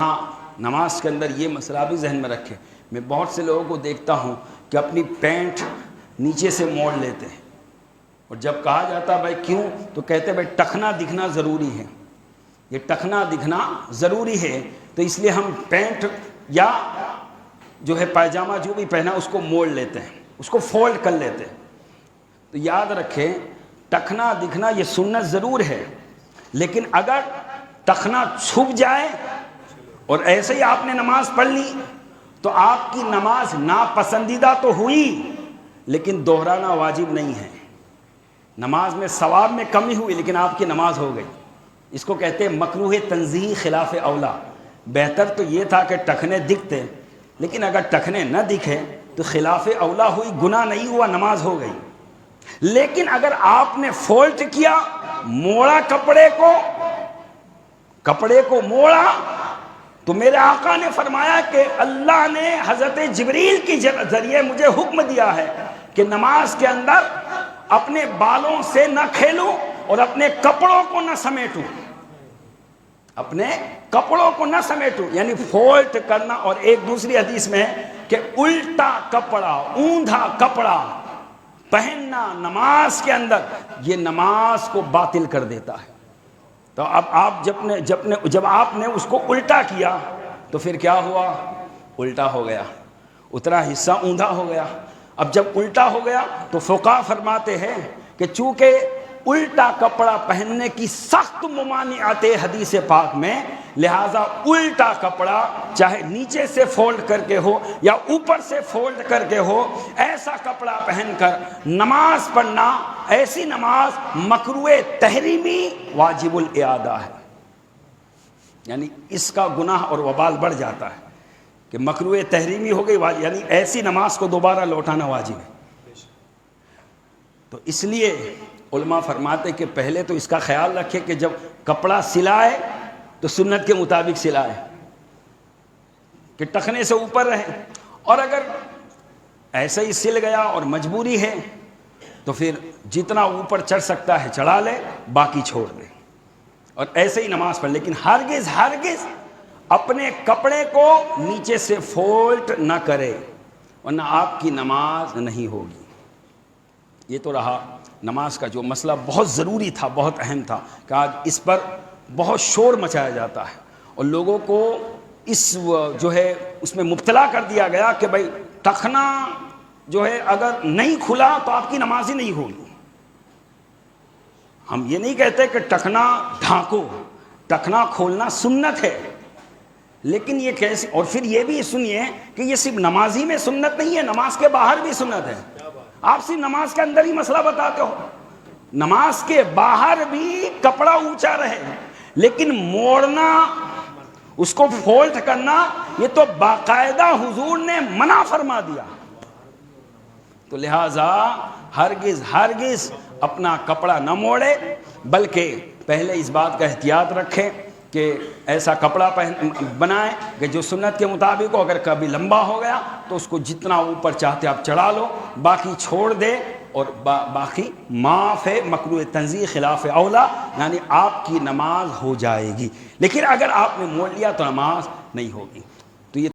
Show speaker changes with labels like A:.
A: ہاں نماز کے اندر یہ مسئلہ بھی ذہن میں رکھیں. میں بہت سے لوگوں کو دیکھتا ہوں کہ اپنی پینٹ نیچے سے موڑ لیتے ہیں، اور جب کہا جاتا ہے بھائی کیوں، تو کہتے ہیں بھائی ٹخنا دکھنا ضروری ہے. یہ ٹخنا دکھنا ضروری ہے تو اس لیے ہم پینٹ یا جو ہے پائجامہ جو بھی پہنا اس کو موڑ لیتے ہیں، اس کو فولڈ کر لیتے ہیں. تو یاد رکھیں ٹخنا دکھنا یہ سنت ضرور ہے، لیکن اگر ٹخنا چھپ جائے اور ایسے ہی آپ نے نماز پڑھ لی تو آپ کی نماز ناپسندیدہ تو ہوئی لیکن دہرانا واجب نہیں ہے. نماز میں ثواب میں کمی ہوئی لیکن آپ کی نماز ہو گئی. اس کو کہتے ہیں مکروہ تنزیہی خلاف اولا. بہتر تو یہ تھا کہ ٹخنے دکھتے، لیکن اگر ٹخنے نہ دکھے تو خلاف اولا ہوئی، گناہ نہیں ہوا، نماز ہو گئی. لیکن اگر آپ نے فولٹ کیا، موڑا کپڑے کو موڑا، تو میرے آقا نے فرمایا کہ اللہ نے حضرت جبریل کے ذریعے مجھے حکم دیا ہے کہ نماز کے اندر اپنے بالوں سے نہ کھیلوں اور اپنے کپڑوں کو نہ سمیٹوں. یعنی فولٹ کرنا. اور ایک دوسری حدیث میں ہے کہ الٹا کپڑا، اوندھا کپڑا پہننا نماز کے اندر یہ نماز کو باطل کر دیتا ہے. تو اب آپ جب آپ نے اس کو الٹا کیا تو پھر کیا ہوا؟ الٹا ہو گیا، اتنا حصہ اوندھا ہو گیا. اب جب الٹا ہو گیا تو فقہا فرماتے ہیں کہ چونکہ الٹا کپڑا پہننے کی سخت ممانعت ہے حدیث پاک میں، لہذا الٹا کپڑا چاہے نیچے سے فولڈ کر کے ہو یا اوپر سے فولڈ کر کے ہو، ایسا کپڑا پہن کر نماز پڑھنا، ایسی نماز مکروہ تحریمی واجب الاعادہ ہے. یعنی اس کا گناہ اور وبال بڑھ جاتا ہے کہ مکروہ تحریمی ہو گئی، یعنی ایسی نماز کو دوبارہ لوٹانا واجب ہے. تو اس لیے علماء فرماتے کہ پہلے تو اس کا خیال رکھے کہ جب کپڑا سلائے تو سنت کے مطابق سلائے کہ ٹخنے سے اوپر رہے، اور اگر ایسے ہی سل گیا اور مجبوری ہے تو پھر جتنا اوپر چڑھ سکتا ہے چڑھا لے، باقی چھوڑ دے اور ایسے ہی نماز پڑھ. لیکن ہرگز اپنے کپڑے کو نیچے سے فولٹ نہ کرے ورنہ آپ کی نماز نہیں ہوگی. یہ تو رہا نماز کا جو مسئلہ بہت ضروری تھا، بہت اہم تھا، کہ آج اس پر بہت شور مچایا جاتا ہے اور لوگوں کو اس میں مبتلا کر دیا گیا کہ بھائی ٹخنا اگر نہیں کھلا تو آپ کی نماز ہی نہیں ہوگی. ہم یہ نہیں کہتے کہ ٹخنا ڈھانکو، ٹخنا کھولنا سنت ہے، لیکن یہ کیسے؟ اور پھر یہ بھی سنیے کہ یہ صرف نمازی میں سنت نہیں ہے، نماز کے باہر بھی سنت ہے. آپ صرف نماز کے اندر ہی مسئلہ بتاتے ہو، نماز کے باہر بھی کپڑا اونچا رہے، لیکن موڑنا، اس کو فولڈ کرنا، یہ تو باقاعدہ حضور نے منع فرما دیا. تو لہٰذا ہرگز اپنا کپڑا نہ موڑے، بلکہ پہلے اس بات کا احتیاط رکھے کہ ایسا کپڑا بنائیں کہ جو سنت کے مطابق ہو. اگر کبھی لمبا ہو گیا تو اس کو جتنا اوپر چاہتے آپ چڑھا لو، باقی چھوڑ دے، اور باقی معاف ہے، مکروہ تنزیہ خلاف اولا، یعنی آپ کی نماز ہو جائے گی. لیکن اگر آپ نے موڑ لیا تو نماز نہیں ہوگی.